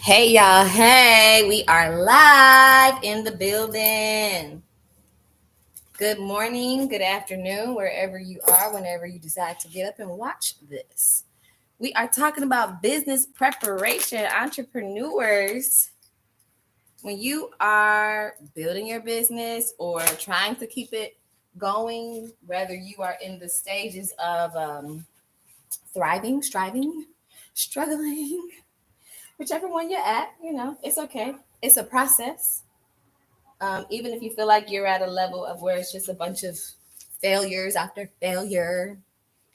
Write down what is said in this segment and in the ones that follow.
Hey y'all, hey, we are live in the building. Good morning, good afternoon, wherever you are, whenever you decide to get up and watch this. We are talking about business preparation, entrepreneurs. When you are building your business or trying to keep it going, whether you are in the stages of thriving, striving, struggling, whichever one you're at, it's okay. It's a process. Even if you feel like you're at a level of where it's just a bunch of failures after failure,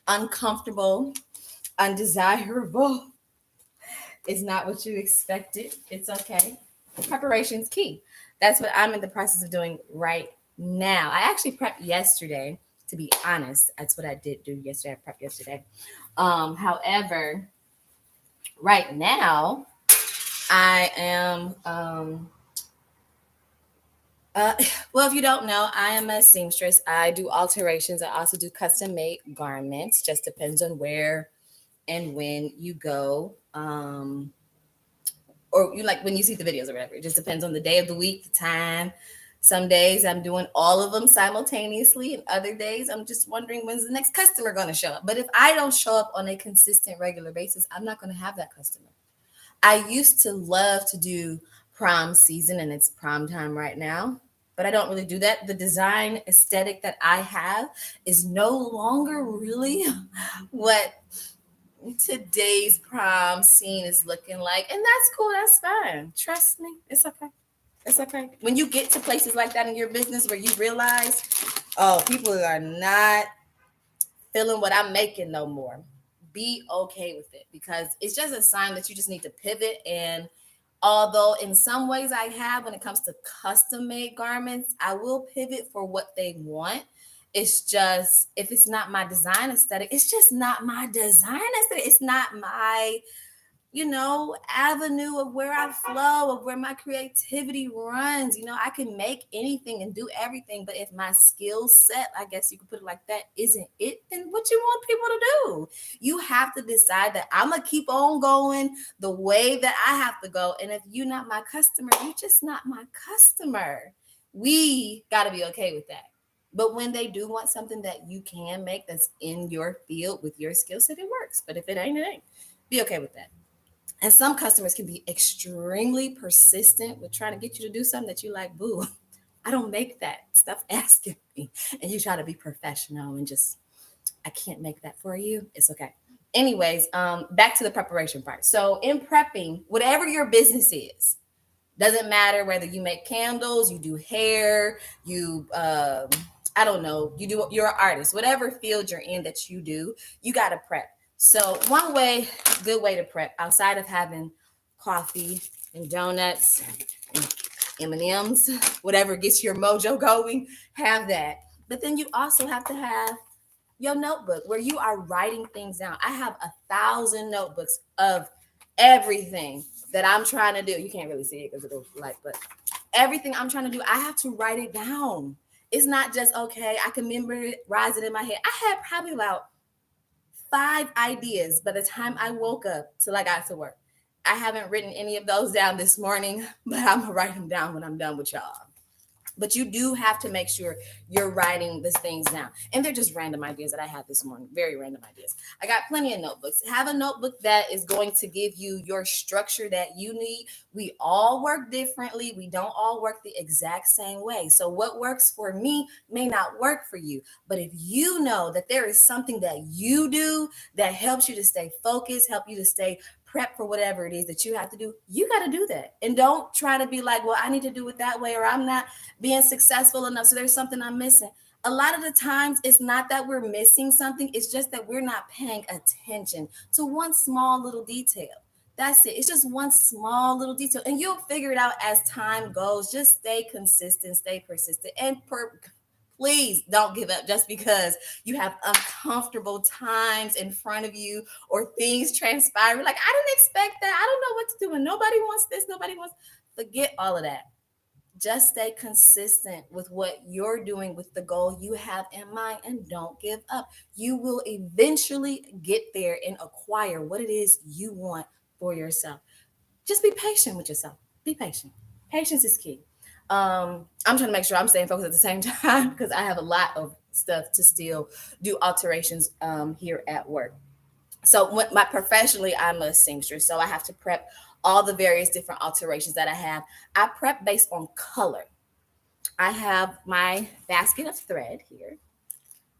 uncomfortable, undesirable, is not what you expected. It's okay. Preparation's key. That's what I'm in the process of doing right now. I actually prepped yesterday, to be honest. That's what I did do yesterday. I prepped yesterday. However, right now, I am Uh, well, if you don't know, I am a seamstress. I do alterations. I also do custom made garments. Just depends on where and when you go, or you like when you see the videos or whatever. It just depends on the day of the week, the time. Some days I'm doing all of them simultaneously, and other days I'm just wondering when's the next customer going to show up. But if I don't show up on a consistent, regular basis, I'm not going to have that customer. I used to love to do prom season, and it's prom time right now, but I don't really do that. The design aesthetic that I have is no longer really what today's prom scene is looking like. And that's cool. That's fine. Trust me. It's okay. It's okay. When you get to places like that in your business where you realize, oh, people are not feeling what I'm making no more, be okay with it, because it's just a sign that you just need to pivot. And although in some ways I have, when it comes to custom made garments, I will pivot for what they want. It's just, if it's not my design aesthetic, it's just not my design aesthetic. It's not my avenue of where I flow, of where my creativity runs. I can make anything and do everything, but if my skill set, I guess you could put it like that, isn't it, then what you want people to do? You have to decide that I'm gonna keep on going the way that I have to go. And if you're not my customer, you're just not my customer. We gotta be okay with that. But when they do want something that you can make that's in your field with your skill set, it works. But if it ain't, it ain't. Be okay with that. And some customers can be extremely persistent with trying to get you to do something that you like, boo, I don't make that. Stop asking me. And you try to be professional and just, I can't make that for you. It's okay. Anyways, back to the preparation part. So in prepping, whatever your business is, doesn't matter whether you make candles, you do hair, I don't know, you're an artist, whatever field you're in that you do, you got to prep. So one way, good way to prep, outside of having coffee and donuts and M&Ms, whatever gets your mojo going, have that. But then you also have to have your notebook where you are writing things down. I have 1,000 notebooks of everything that I'm trying to do. You can't really see it because of the light, but everything I'm trying to do, I have to write it down. It's not just okay, I can memorize it in my head. I had probably about 5 ideas by the time I woke up till I got to work. I haven't written any of those down this morning, but I'm gonna write them down when I'm done with y'all. But you do have to make sure you're writing these things down. And they're just random ideas that I had this morning, very random ideas. I got plenty of notebooks. Have a notebook that is going to give you your structure that you need. We all work differently. We don't all work the exact same way. So what works for me may not work for you. But if you know that there is something that you do that helps you to stay focused, help you to stay prep for whatever it is that you have to do, you got to do that. And don't try to be like, well, I need to do it that way, or I'm not being successful enough, so there's something I'm missing. A lot of the times it's not that we're missing something, it's just that we're not paying attention to one small little detail. That's it. It's just one small little detail, and you'll figure it out as time goes. Just stay consistent, stay persistent, and please don't give up just because you have uncomfortable times in front of you or things transpire. Like, I didn't expect that. I don't know what to do, and nobody wants this, nobody wants. Forget all of that. Just stay consistent with what you're doing, with the goal you have in mind, and don't give up. You will eventually get there and acquire what it is you want for yourself. just be patient with yourself. Be patient. Patience is key. I'm trying to make sure I'm staying focused at the same time because I have a lot of stuff to still do alterations here at work. So my professionally, I'm a seamstress, so I have to prep all the various different alterations that I have. I prep based on color. I have my basket of thread here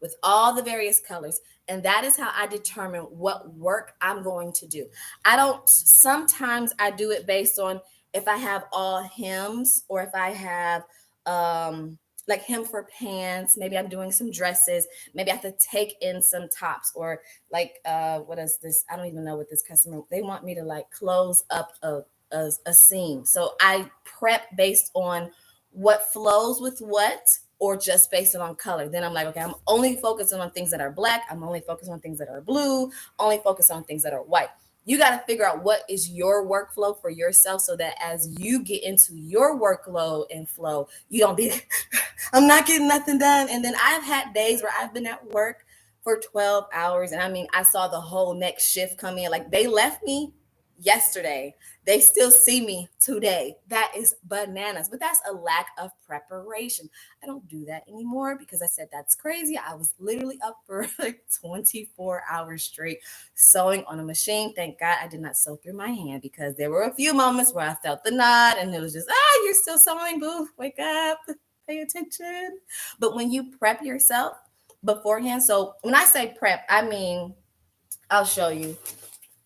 with all the various colors. And that is how I determine what work I'm going to do. I don't, sometimes I do it based on if I have all hems or if I have like hem for pants, maybe I'm doing some dresses, maybe I have to take in some tops or like what is this? I don't even know what this customer, they want me to like close up a seam. So I prep based on what flows with what or just based it on color. Then I'm like, okay, I'm only focusing on things that are black. I'm only focused on things that are blue, only focus on things that are white. You got to figure out what is your workflow for yourself so that as you get into your workload and flow, you don't be, I'm not getting nothing done. And then I've had days where I've been at work for 12 hours. And I mean, I saw the whole next shift come in. Like they left me yesterday, they still see me today. That is bananas, but that's a lack of preparation. I don't do that anymore because I said that's crazy. I was literally up for like 24 hours straight sewing on a machine. Thank God I did not sew through my hand because there were a few moments where I felt the knot and it was just, you're still sewing, boo, wake up, pay attention. But when you prep yourself beforehand, so when I say prep, I mean, I'll show you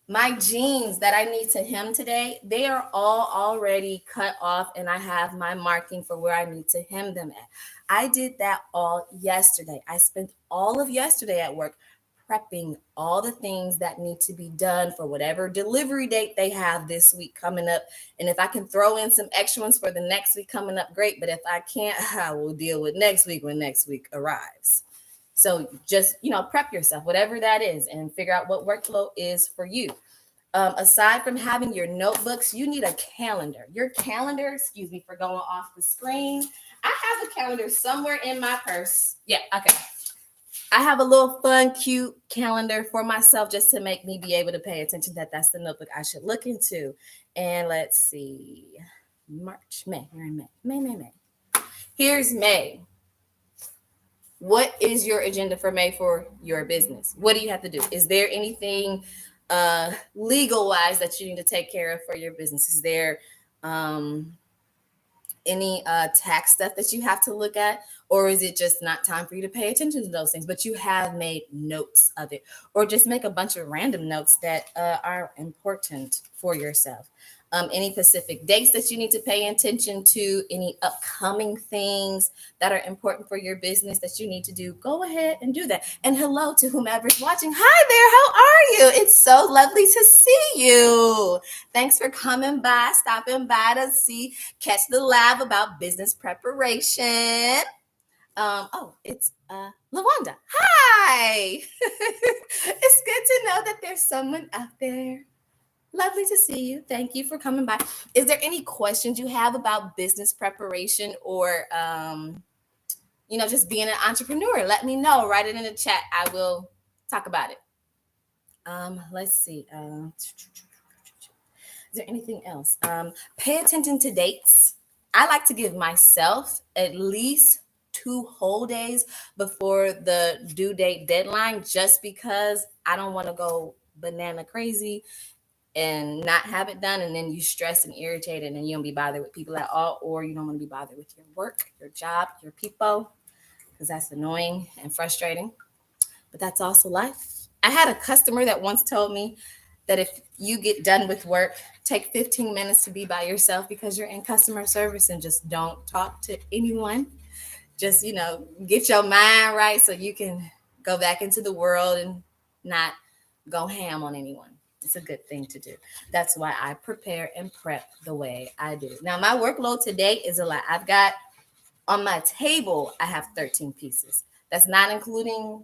my jeans that I need to hem today, they are all already cut off and I have my marking for where I need to hem them at. I did that all yesterday. I spent all of yesterday at work prepping all the things that need to be done for whatever delivery date they have this week coming up. And if I can throw in some extra ones for the next week coming up, great. But if I can't, I will deal with next week when next week arrives. So just, prep yourself, whatever that is, and figure out what workflow is for you. Aside from having your notebooks, you need a calendar. Your calendar, excuse me for going off the screen. I have a calendar somewhere in my purse. Yeah, okay. I have a little fun, cute calendar for myself just to make me be able to pay attention that that's the notebook I should look into. And let's see, March, May, you're in May. Here's May. What is your agenda for May for your business? What do you have to do? Is there anything legal wise that you need to take care of for your business? Is there any tax stuff that you have to look at, or is it just not time for you to pay attention to those things, but you have made notes of it, or just make a bunch of random notes that are important for yourself? Any specific dates that you need to pay attention to, any upcoming things that are important for your business that you need to do, go ahead and do that. And hello to whomever's watching. Hi there, how are you? It's so lovely to see you. Thanks for coming by, stopping by to see, catch the lab about business preparation. It's LaWanda. Hi. It's good to know that there's someone out there. Lovely to see you. Thank you for coming by. Is there any questions you have about business preparation or, just being an entrepreneur? Let me know. Write it in the chat. I will talk about it. Let's see. Is there anything else? Pay attention to dates. I like to give myself at least 2 whole days before the due date deadline just because I don't want to go banana crazy and not have it done, and then you stress and irritated and you don't be bothered with people at all, or you don't want to be bothered with your work, your job, your people, because that's annoying and frustrating. But that's also life. I had a customer that once told me that if you get done with work, take 15 minutes to be by yourself because you're in customer service and just don't talk to anyone. Just, get your mind right so you can go back into the world and not go ham on anyone. It's a good thing to do. That's why I prepare and prep the way I do. Now, my workload today is a lot. I've got on my table, I have 13 pieces. That's not including,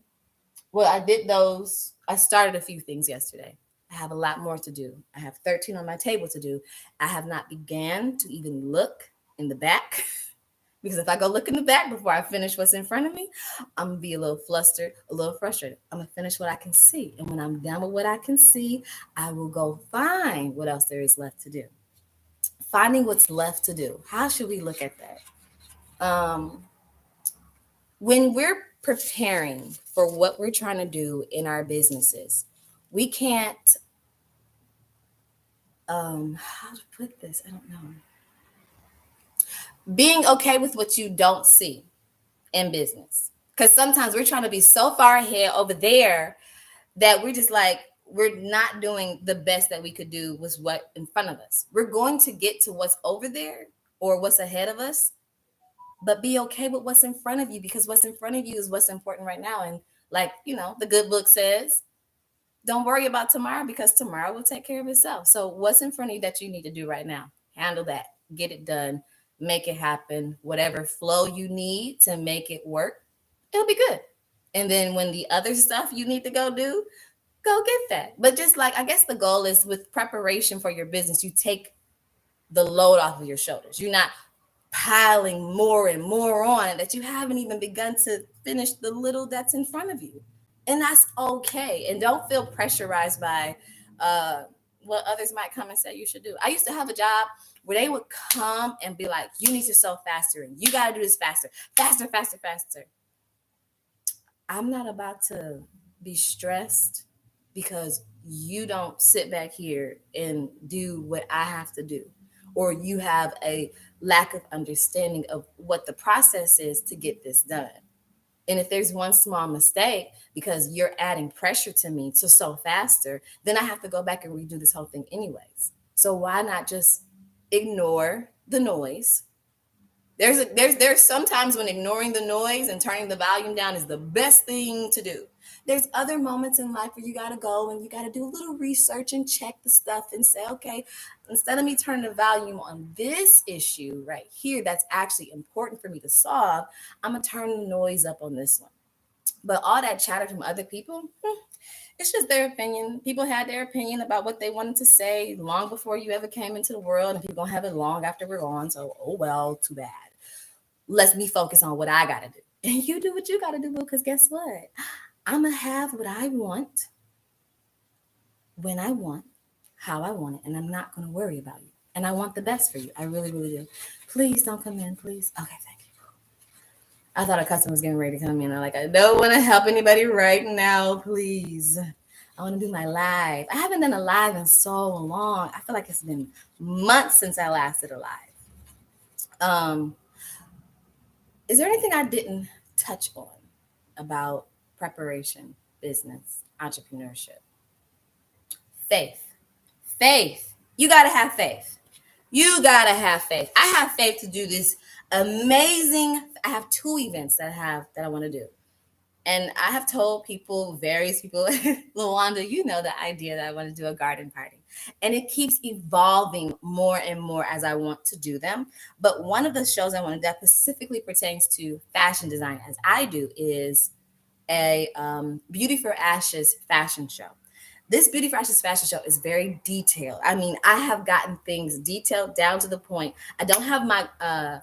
I did those. I started a few things yesterday. I have a lot more to do. I have 13 on my table to do. I have not began to even look in the back because if I go look in the back before I finish what's in front of me, I'm going to be a little flustered, a little frustrated. I'm going to finish what I can see. And when I'm done with what I can see, I will go find what else there is left to do. Finding what's left to do. How should we look at that? When we're preparing for what we're trying to do in our businesses, we can't, how to put this? I don't know. Being okay with what you don't see in business. Because sometimes we're trying to be so far ahead over there that we're just like, we're not doing the best that we could do with what in front of us. We're going to get to what's over there or what's ahead of us, but be okay with what's in front of you, because what's in front of you is what's important right now. And like, the good book says, don't worry about tomorrow, because tomorrow will take care of itself. So what's in front of you that you need to do right now? Handle that, get it done, make it happen. Whatever flow you need to make it work, it'll be good. And then when the other stuff you need to go do, go get that. But just like, I guess the goal is with preparation for your business, you take the load off of your shoulders. You're not piling more and more on that you haven't even begun to finish the little that's in front of you. And that's okay. And don't feel pressurized by uh, what others might come and say you should do. I used to have a job where they would come and be like, you need to sew faster and you got to do this faster, faster, faster, faster. I'm not about to be stressed because you don't sit back here and do what I have to do, or you have a lack of understanding of what the process is to get this done. And if there's one small mistake because you're adding pressure to me to sew faster, then I have to go back and redo this whole thing anyways. So why not just ignore the noise? There's sometimes when ignoring the noise and turning the volume down is the best thing to do. There's other moments in life where you got to go and you got to do a little research and check the stuff and say, okay, instead of me turning the volume on this issue right here that's actually important for me to solve, I'm going to turn the noise up on this one. But all that chatter from other people, it's just their opinion. People had their opinion about what they wanted to say long before you ever came into the world, and people gonna have it long after we're gone. So, oh well, too bad. Let me focus on what I gotta do. And you do what you gotta do, because guess what? I'm gonna have what I want, when I want, how I want it, and I'm not gonna worry about you. And I want the best for you. I really, really do. Please don't come in, please. Okay, thank you. I thought a customer was getting ready to come in. I'm like, I don't want to help anybody right now, please. I want to do my live. I haven't done a live in so long. I feel like it's been months since I last did a live. Um, is there anything I didn't touch on about preparation, business, entrepreneurship? Faith. Faith. You got to have faith. You got to have faith. I have faith to do this amazing. I have two events that I want to do. And I have told people, various people, Lawanda, you know the idea that I want to do a garden party. And it keeps evolving more and more as I want to do them. But one of the shows I wanted that specifically pertains to fashion design, as I do, is a Beauty for Ashes fashion show. This Beauty for Ashes fashion show is very detailed. I mean, I have gotten things detailed down to the point. I don't have my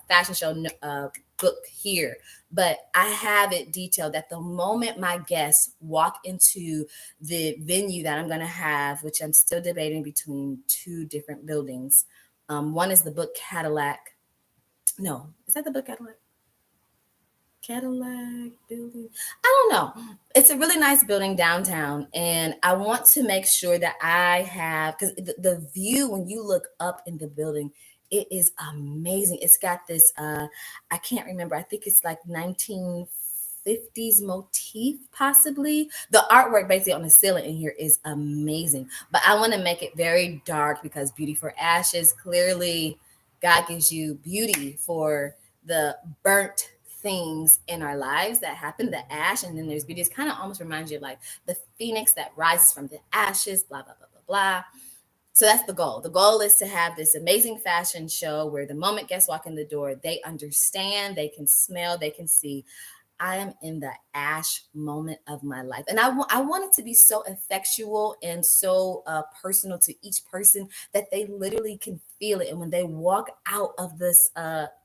fashion show book here, but I have it detailed that the moment my guests walk into the venue that I'm going to have, which I'm still debating between two different buildings. One is the Book Cadillac. No, is that the Book Cadillac? Cadillac building. I don't know. It's a really nice building downtown, and I want to make sure that I have, because the view when you look up in the building, it is amazing. It's got this I can't remember. I think it's like 1950s motif, possibly. The artwork basically on the ceiling in here is amazing. But I want to make it very dark because Beauty for Ashes, clearly God gives you beauty for the burnt things in our lives that happen, the ash, and then there's beauty. It kind of almost reminds you of like the phoenix that rises from the ashes, blah, blah, blah, blah, blah. So that's the goal. The goal is to have this amazing fashion show where the moment guests walk in the door, they understand, they can smell, they can see, I am in the ash moment of my life. And I want it to be so effectual and so personal to each person that they literally can feel it. And when they walk out of this,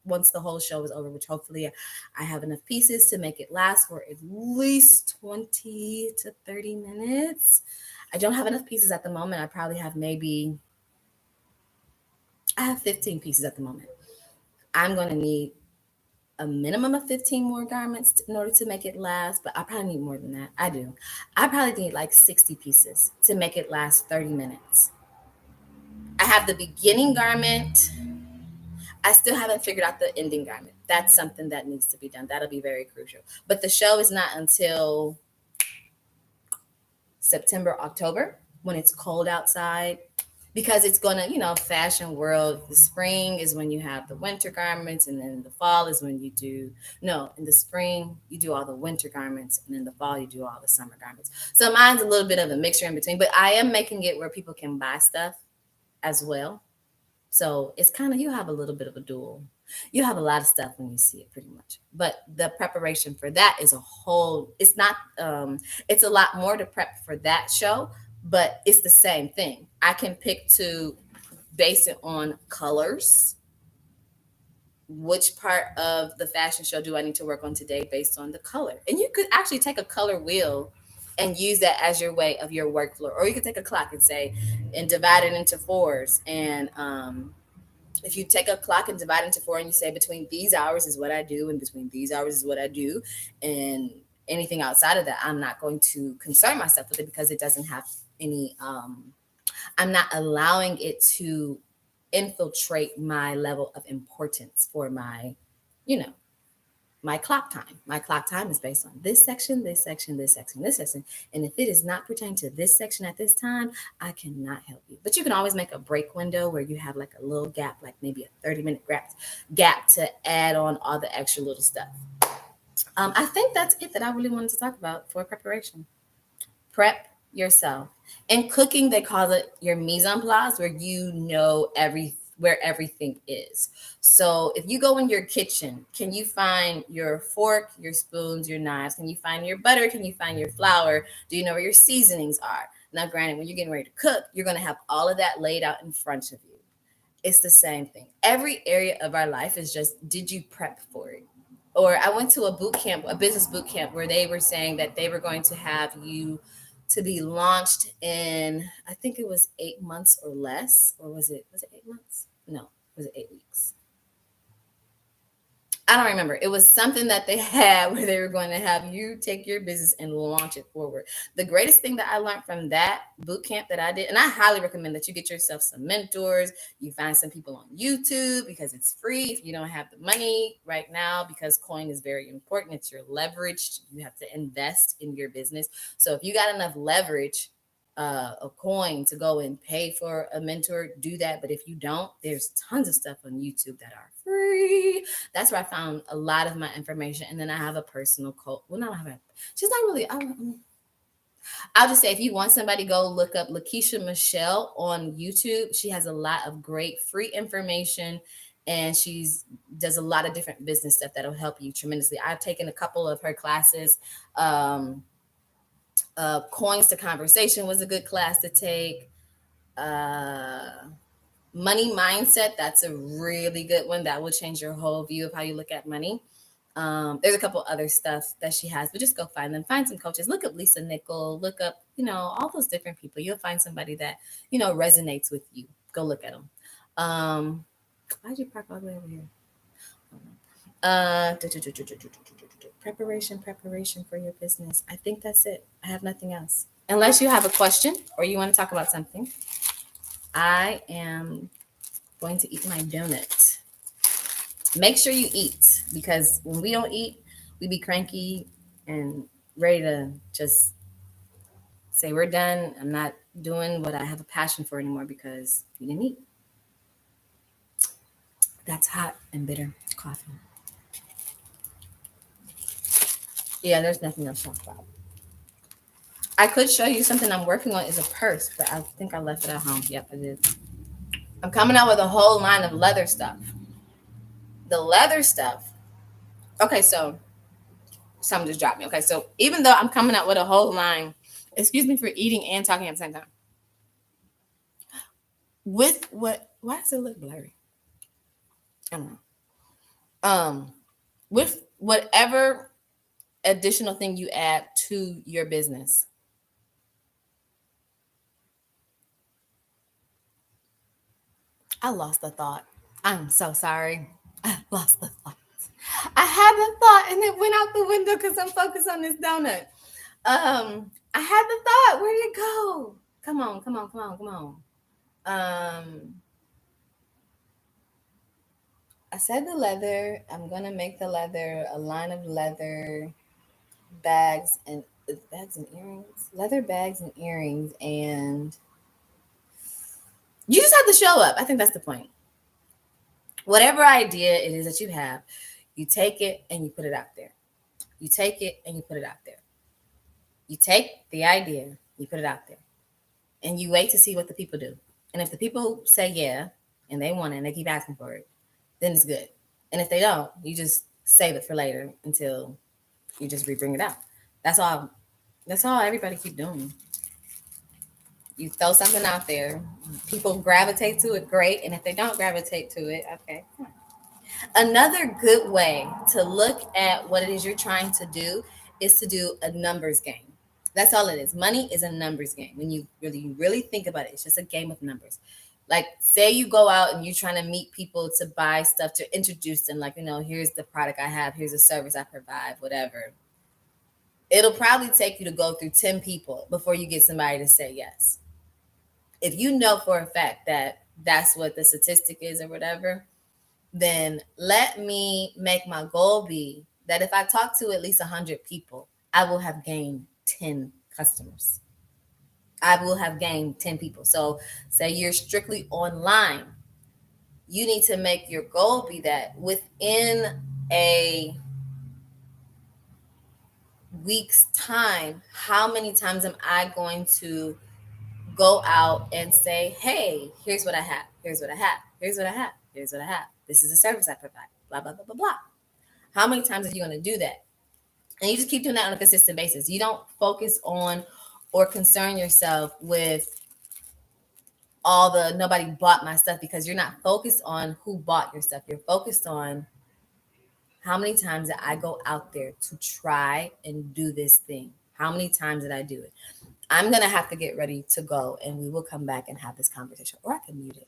once the whole show is over, which hopefully I have enough pieces to make it last for at least 20 to 30 minutes. I don't have enough pieces at the moment. I probably have maybe, I have 15 pieces at the moment. I'm going to need a minimum of 15 more garments in order to make it last, but I probably need more than that. I do. I probably need like 60 pieces to make it last 30 minutes. I have the beginning garment. I still haven't figured out the ending garment. That's something that needs to be done. That'll be very crucial. But the show is not until September, October, when it's cold outside, because it's gonna, fashion world. The spring is when you have the winter garments, and then the fall is when you do, no, in the spring you do all the winter garments, and in the fall you do all the summer garments. So mine's a little bit of a mixture in between, but I am making it where people can buy stuff as well. So it's kind of, you have a little bit of a dual. You have a lot of stuff when you see it, pretty much. But the preparation for that is a whole. It's not. It's a lot more to prep for that show, but it's the same thing. I can pick to base it on colors. Which part of the fashion show do I need to work on today based on the color? And you could actually take a color wheel and use that as your way of your workflow, or you could take a clock and say, and divide it into fours. And if you take a clock and divide it into four, and you say between these hours is what I do, and between these hours is what I do, and anything outside of that, I'm not going to concern myself with it, because it doesn't have any. I'm not allowing it to infiltrate my level of importance for my, you know, my clock time. My clock time is based on this section, this section, this section, this section. And if it is not pertaining to this section at this time, I cannot help you. But you can always make a break window where you have like a little gap, like maybe a 30-minute gap to add on all the extra little stuff. I think that's it that I really wanted to talk about for preparation. Prep yourself. In cooking, they call it your mise en place, where you know where everything is. So if you go in your kitchen, can you find your fork, your spoons, your knives? Can you find your butter? Can you find your flour? Do you know where your seasonings are? Now, granted, when you're getting ready to cook, you're going to have all of that laid out in front of you. It's the same thing. Every area of our life is just, did you prep for it? Or I went to a boot camp, a business boot camp, where they were saying that they were going to have you to be launched in, I think it was 8 months or less. Or was it 8 months? No, was it 8 weeks? I don't remember. It was something that they had where they were going to have you take your business and launch it forward. The greatest thing that I learned from that boot camp that I did, and I highly recommend that you get yourself some mentors. You find some people on YouTube, because it's free if you don't have the money right now, because coin is very important. It's your leverage. You have to invest in your business. So if you got enough leverage, a coin to go and pay for a mentor, do that. But if you don't, there's tons of stuff on YouTube that are free. That's where I found a lot of my information. And then I have a personal coach. Well, not have a, she's not really. I'll just say, if you want somebody, go look up Lakeisha Michelle on YouTube. She has a lot of great free information, and she's does a lot of different business stuff that'll help you tremendously. I've taken a couple of her classes. Coins to Conversation was a good class to take. Uh, Money Mindset, that's a really good one. That will change your whole view of how you look at money. There's a couple other stuff that she has, but just go find them. Find some coaches. Look up Lisa Nickel. Look up, all those different people. You'll find somebody that, resonates with you. Go look at them. Why'd you park all the way over here? Preparation for your business. I think that's it. I have nothing else. Unless you have a question or you want to talk about something, I am going to eat my donut. Make sure you eat, because when we don't eat, we be cranky and ready to just say we're done. I'm not doing what I have a passion for anymore because we didn't eat. That's hot and bitter coffee. Yeah, there's nothing else to talk about. I could show you something I'm working on, is a purse, but I think I left it at home. Yep, I did. I'm coming out with a whole line of leather stuff. The leather stuff. Okay, so something just dropped me. Okay, so even though I'm coming out with a whole line, excuse me for eating and talking at the same time. With what? Why does it look blurry? I don't know. With whatever additional thing you add to your business, I lost the thought. I'm so sorry. I lost the thought. I had the thought and it went out the window because I'm focused on this donut. I had the thought. Where did it go? Come on, come on, come on, come on. I said the leather. I'm gonna make the leather a line of leather bags and bags and earrings, leather bags and earrings, and you just have to show up. I think that's the point. Whatever idea it is that you have, you take it and you put it out there. You take it and you put it out there. You take the idea, you put it out there, and you wait to see what the people do. And if the people say yeah, and they want it and they keep asking for it, then it's good. And if they don't, you just save it for later until you just re-bring it out. That's all. That's all everybody keep doing. You throw something out there, people gravitate to it, great. And if they don't gravitate to it, okay. Another good way to look at what it is you're trying to do is to do a numbers game. That's all it is. Money is a numbers game. When you really think about it, it's just a game of numbers. Like, say you go out and you're trying to meet people to buy stuff to introduce them, like, here's the product I have, here's the service I provide, whatever. It'll probably take you to go through 10 people before you get somebody to say yes. If you know for a fact that that's what the statistic is or whatever, then let me make my goal be that if I talk to at least 100 people, I will have gained 10 customers. I will have gained 10 people. So, say you're strictly online, you need to make your goal be that within a week's time, how many times am I going to go out and say, hey, here's what I have, here's what I have, here's what I have, here's what I have. This is a service I provide, blah, blah, blah, blah, blah. How many times are you going to do that? And you just keep doing that on a consistent basis. You don't focus on or concern yourself with all the nobody bought my stuff, because you're not focused on who bought your stuff. You're focused on how many times did I go out there to try and do this thing? How many times did I do it? I'm going to have to get ready to go, and we will come back and have this conversation, or I can mute it.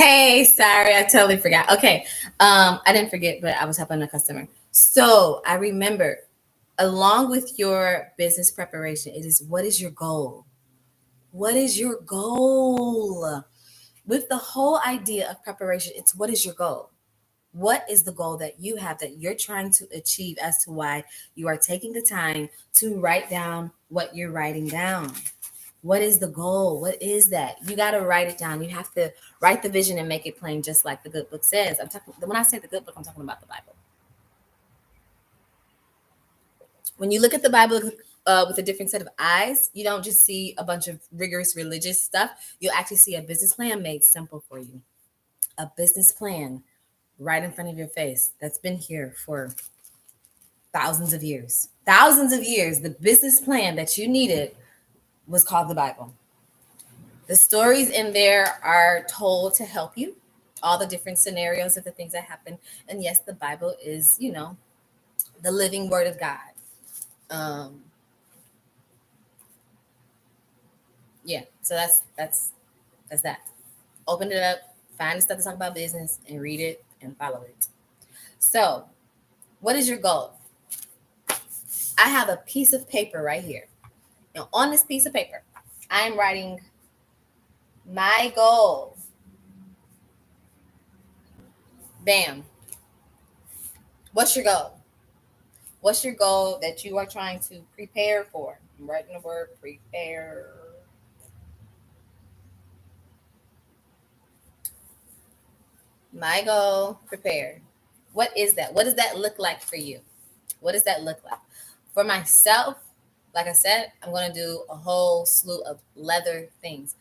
Okay, sorry, I totally forgot. Okay, I didn't forget, but I was helping a customer. So I remember, along with your business preparation, it is what is your goal? What is your goal? With the whole idea of preparation, it's what is your goal? What is the goal that you have that you're trying to achieve as to why you are taking the time to write down what you're writing down? What is the goal? What is that? You got to write it down. You have to write the vision and make it plain, just like the good book says. I'm talking, when I say the good book, I'm talking about the Bible. When you look at the Bible with a different set of eyes, you don't just see a bunch of rigorous religious stuff. You'll actually see a business plan made simple for you. A business plan right in front of your face that's been here for thousands of years. Thousands of years. The business plan that you needed was called the Bible. The stories in there are told to help you, all the different scenarios of the things that happen. And yes, the Bible is, the living word of God. Um, yeah, so that's that. Open it up, find the stuff to talk about business, and read it and follow it. So, what is your goal? I have a piece of paper right here. Now, on this piece of paper, I'm writing my goal. Bam. What's your goal? What's your goal that you are trying to prepare for? I'm writing the word prepare. My goal, prepare. What is that? What does that look like for you? What does that look like? For myself, like I said, I'm going to do a whole slew of leather things.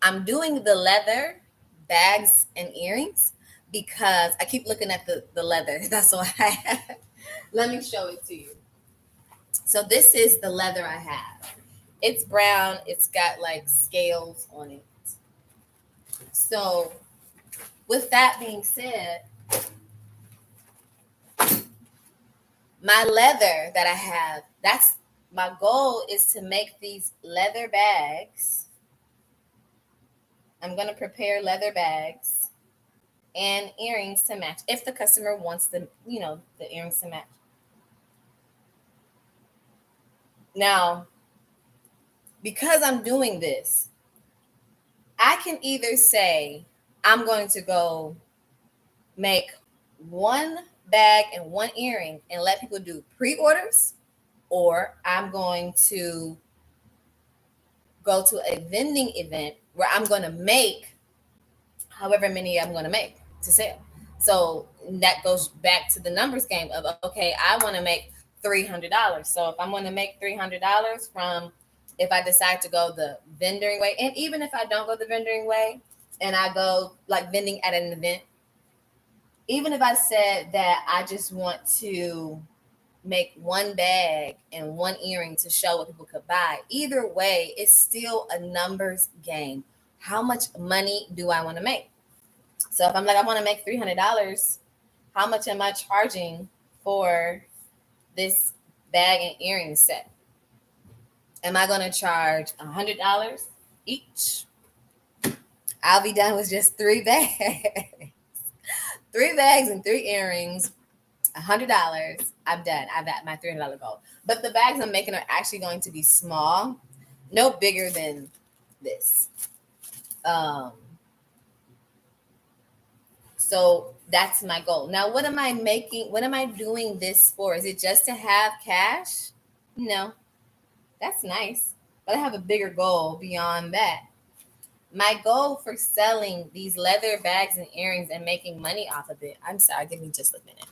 I'm doing the leather bags and earrings because I keep looking at the leather. That's why I have. Let me show it to you. So this is the leather I have. It's brown. It's got like scales on it. So with that being said, my leather that I have, that's my goal is to make these leather bags. I'm going to prepare leather bags and earrings to match if the customer wants the earrings to match. Now, because I'm doing this, I can either say I'm going to go make one bag and one earring and let people do pre-orders, or I'm going to go to a vending event where I'm going to make however many I'm going to make to sell. So that goes back to the numbers game of, okay, I want to make $300. So if I'm going to make $300 from, if I decide to go the vending way, and even if I don't go the vending way and I go like vending at an event, even if I said that I just want to make one bag and one earring to show what people could buy, either way, it's still a numbers game. How much money do I want to make? So if I'm like, I want to make $300, how much am I charging for this bag and earring set? Am I going to charge $100 each? I'll be done with just three bags. Three bags and three earrings, $100. I'm done. I've got my $300 goal. But the bags I'm making are actually going to be small, no bigger than this. Um, so that's my goal. Now, what am I making? What am I doing this for? Is it just to have cash? No, that's nice. But I have a bigger goal beyond that. My goal for selling these leather bags and earrings and making money off of it. I'm sorry, give me just a minute.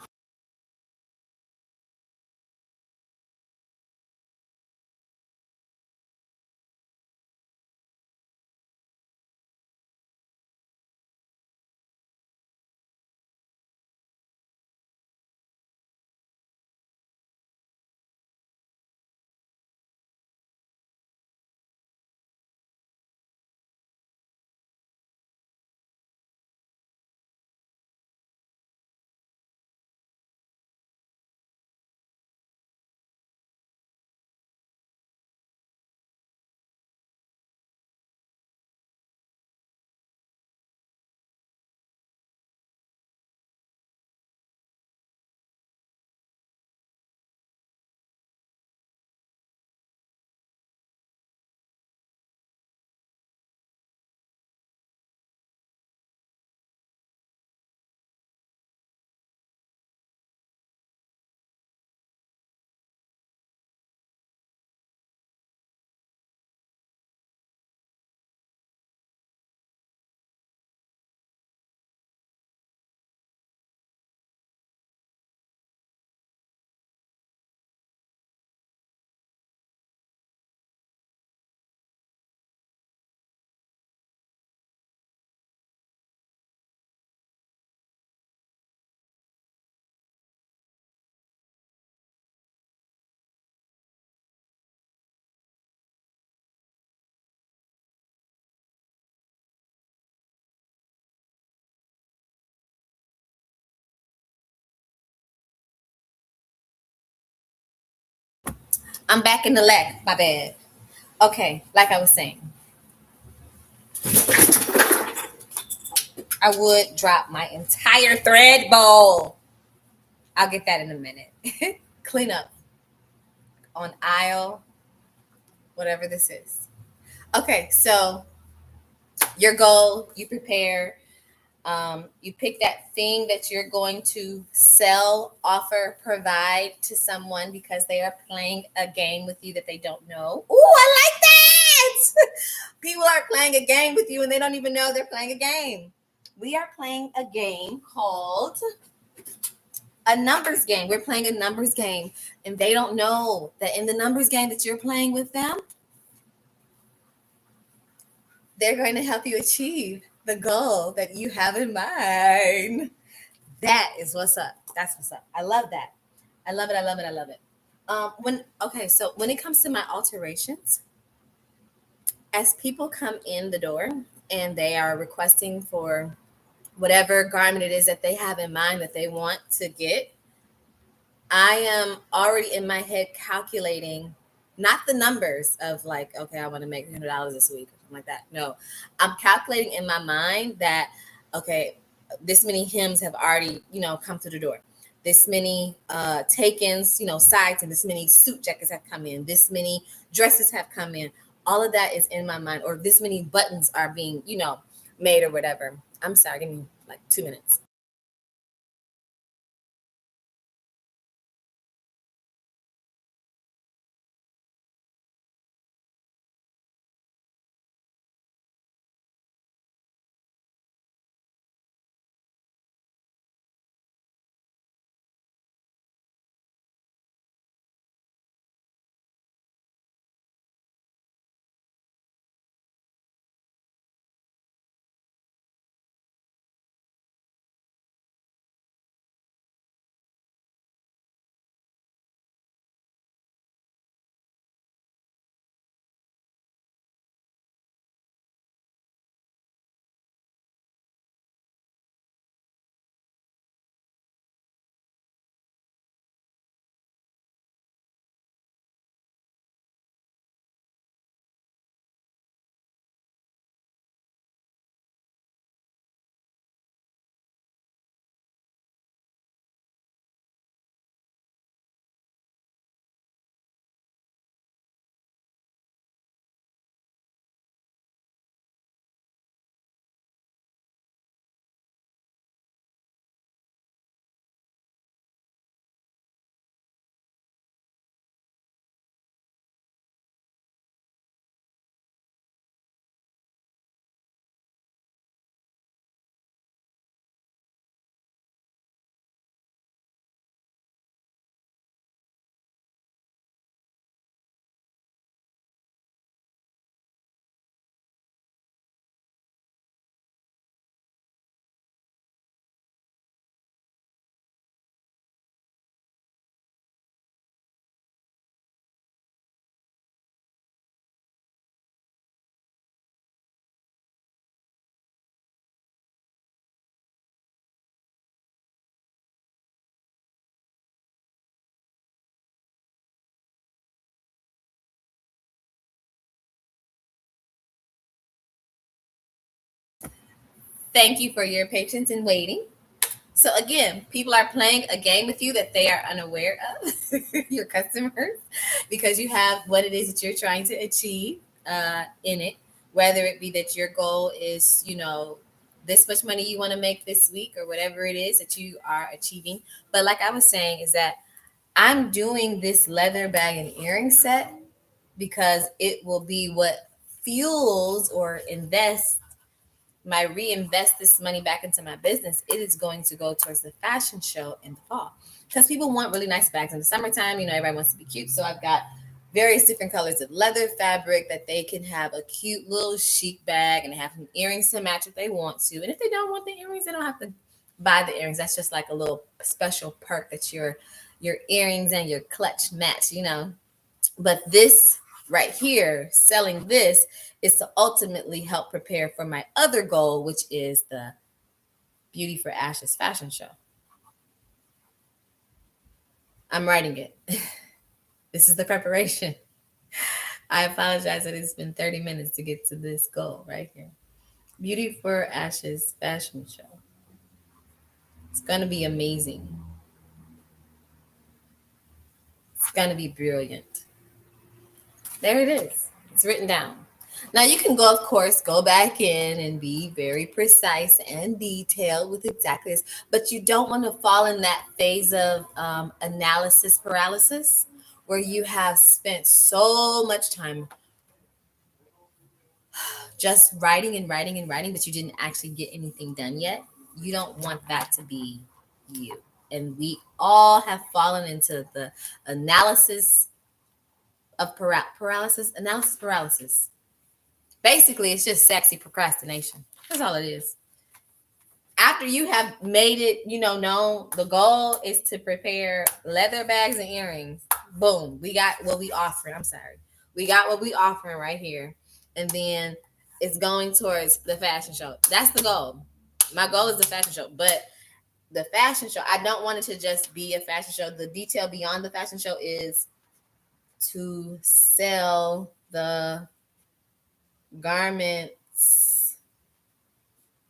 I'm back in the leg. My bad. Okay, like I was saying, I would drop my entire thread bowl. I'll get that in a minute. Clean up on aisle, whatever this is. Okay, so your goal, you prepare, you pick that thing that you're going to sell, offer, provide to someone because they are playing a game with you that they don't know. Ooh, I like that. People are playing a game with you and they don't even know they're playing a game. We are playing a game called a numbers game. We're playing a numbers game, and they don't know that in the numbers game that you're playing with them, they're going to help you achieve the goal that you have in mind. That is what's up. That's what's up. I love that. I love it. I love it. I love it. So when it comes to my alterations, as people come in the door and they are requesting for whatever garment it is that they have in mind that they want to get, I am already in my head calculating not the numbers of like, okay, I want to make $100 this week or something like that. No, I'm calculating in my mind that, okay, this many hymns have already, come through the door. This many take-ins, sites, and this many suit jackets have come in. This many dresses have come in. All of that is in my mind, or this many buttons are being, made or whatever. I'm sorry, give me like 2 minutes. Thank you for your patience in waiting. So again, people are playing a game with you that they are unaware of, your customers, because you have what it is that you're trying to achieve in it. Whether it be that your goal is, this much money you want to make this week, or whatever it is that you are achieving. But like I was saying, is that I'm doing this leather bag and earring set because it will be what fuels or invests my reinvest this money back into my business. It is going to go towards the fashion show in the fall, because people want really nice bags in the summertime. Everybody wants to be cute. So I've got various different colors of leather fabric that they can have a cute little chic bag and have some earrings to match if they want to. And if they don't want the earrings, they don't have to buy the earrings. That's just like a little special perk that your earrings and your clutch match. But this right here, selling this, is to ultimately help prepare for my other goal, which is the Beauty for Ashes fashion show. I'm writing it. This is the preparation. I apologize that it's been 30 minutes to get to this goal right here. Beauty for Ashes fashion show. It's going to be amazing. It's going to be brilliant. There it is. It's written down. Now you can go, of course, go back in and be very precise and detailed with exactly this, but you don't want to fall in that phase of analysis paralysis where you have spent so much time just writing and writing and writing, but you didn't actually get anything done yet. You don't want that to be you. And we all have fallen into the analysis of analysis paralysis. Basically, it's just sexy procrastination. That's all it is. After you have made it, known, the goal is to prepare leather bags and earrings. Boom, we got what we offering. I'm sorry. We got what we offering right here. And then it's going towards the fashion show. That's the goal. My goal is the fashion show. But the fashion show, I don't want it to just be a fashion show. The detail beyond the fashion show is to sell the garments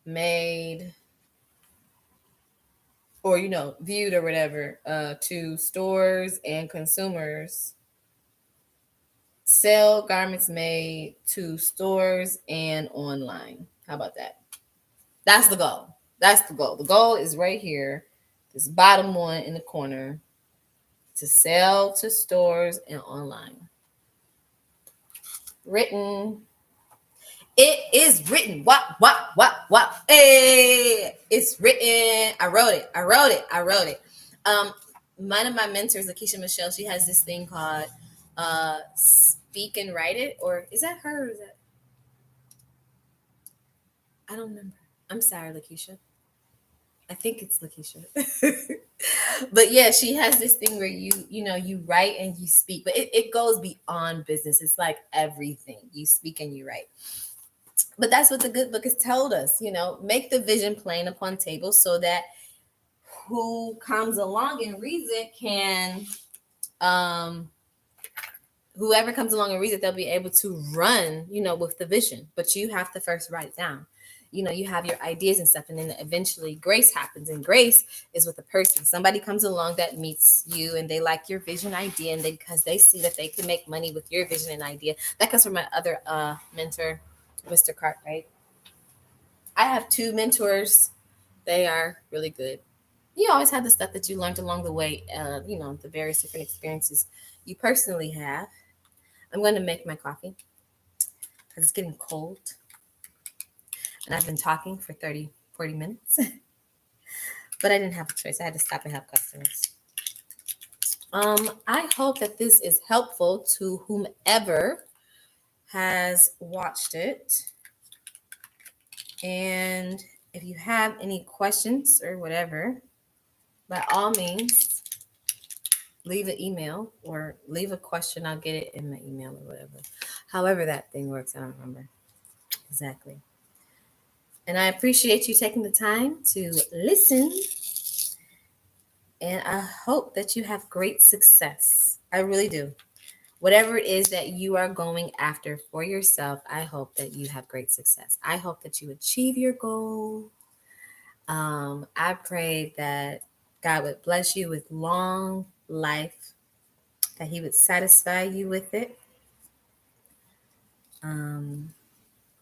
made or viewed or whatever to stores and consumers. Sell garments made to stores and online. How about that? That's the goal. That's the goal. The goal is right here, this bottom one in the corner, to sell to stores and online. Written. It is written. What? Hey, it's written. I wrote it. One of my mentors, Lakeisha Michelle, she has this thing called Speak and Write It. Or is that her? Or is that? I don't remember. I'm sorry, Lakeisha. I think it's Lakeisha. But yeah, she has this thing where you write and you speak, but it goes beyond business. It's like everything. You speak and you write. But that's what the good book has told us, make the vision plain upon tables so that who comes along and reads it can, whoever comes along and reads it, they'll be able to run, with the vision. But you have to first write it down. You have your ideas and stuff, and then eventually grace happens. And grace is with a person. Somebody comes along that meets you and they like your vision idea, and because they see that they can make money with your vision and idea. That comes from my other mentor, Mr. Cartwright. I have 2 mentors. They are really good. You always have the stuff that you learned along the way, the various different experiences you personally have. I'm going to make my coffee because it's getting cold. And I've been talking for 30, 40 minutes. But I didn't have a choice. I had to stop and have customers. I hope that this is helpful to whomever has watched it. And if you have any questions or whatever, by all means, leave an email or leave a question. I'll get it in my email or whatever. However that thing works, I don't remember exactly. And I appreciate you taking the time to listen. And I hope that you have great success. I really do. Whatever it is that you are going after for yourself, I hope that you have great success. I hope that you achieve your goal. I pray that God would bless you with long life, that He would satisfy you with it.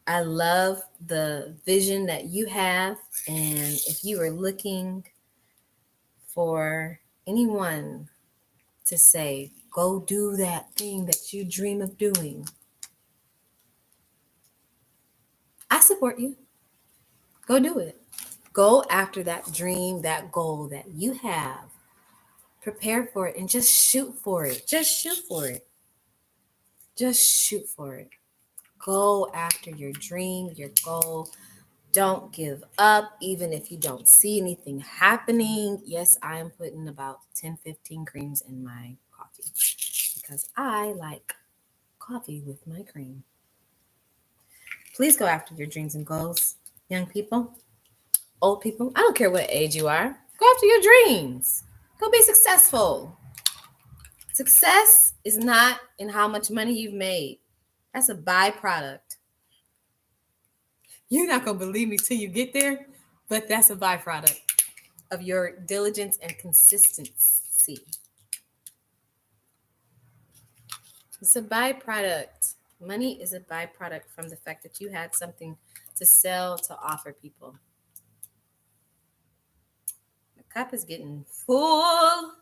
I love the vision that you have. And if you are looking for anyone to say, go do that thing that you dream of doing, I support you. Go do it. Go after that dream, that goal that you have. Prepare for it and just shoot for it. Just shoot for it. Just shoot for it. Go after your dream, your goal. Don't give up, even if you don't see anything happening. Yes, I am putting about 10, 15 creams in my coffee because I like coffee with my cream. Please go after your dreams and goals, young people, old people. I don't care what age you are. Go after your dreams. Go be successful. Success is not in how much money you've made. That's a byproduct. You're not going to believe me till you get there, but that's a byproduct of your diligence and consistency. It's a byproduct. Money is a byproduct from the fact that you had something to sell, to offer people. The cup is getting full.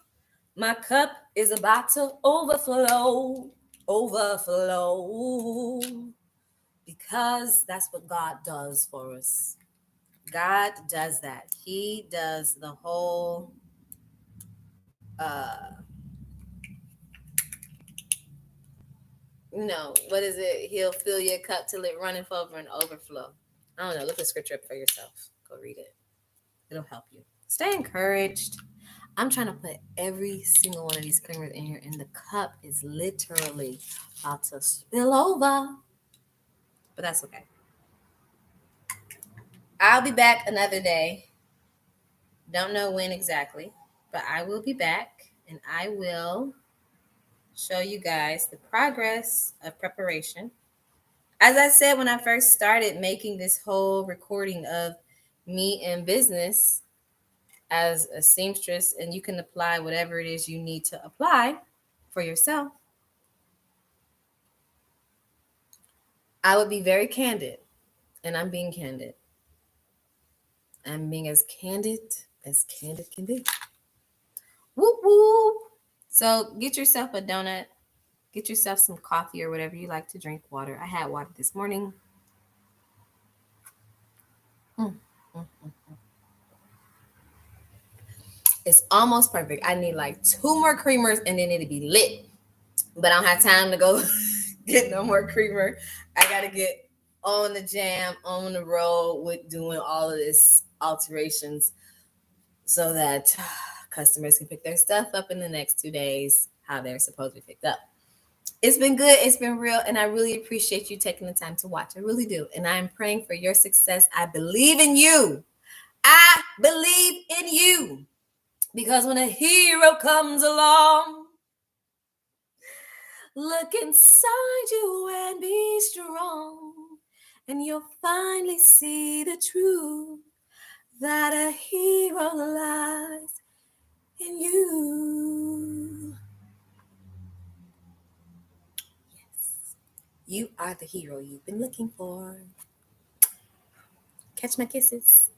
My cup is about to overflow, overflow, because that's what God does for us. God does that. He does the whole what is it? He'll fill your cup till it runneth over and overflow. I don't know. Look the scripture up for yourself. Go read it. It'll help you. Stay encouraged. I'm trying to put every single one of these creamers in here, and the cup is literally about to spill over. But that's okay. I'll be back another day. Don't know when exactly, but I will be back, and I will show you guys the progress of preparation. As I said when I first started making this whole recording of me in business as a seamstress, and you can apply whatever it is you need to apply for yourself, I would be very candid, and I'm being candid. I'm being as candid can be. Whoop whoop. So get yourself a donut, get yourself some coffee or whatever you like to drink. Water. I had water this morning. Mm, mm, mm. It's almost perfect. I need like 2 more creamers and then it'll be lit. But I don't have time to go get no more creamer. I gotta get on the jam, on the road with doing all of this alterations so that customers can pick their stuff up in the next 2 days, how they're supposed to be picked up. It's been good. It's been real. And I really appreciate you taking the time to watch. I really do. And I am praying for your success. I believe in you. I believe in you. Because when a hero comes along, look inside you and be strong. And you'll finally see the truth that a hero lies in you. Yes, you are the hero you've been looking for. Catch my kisses.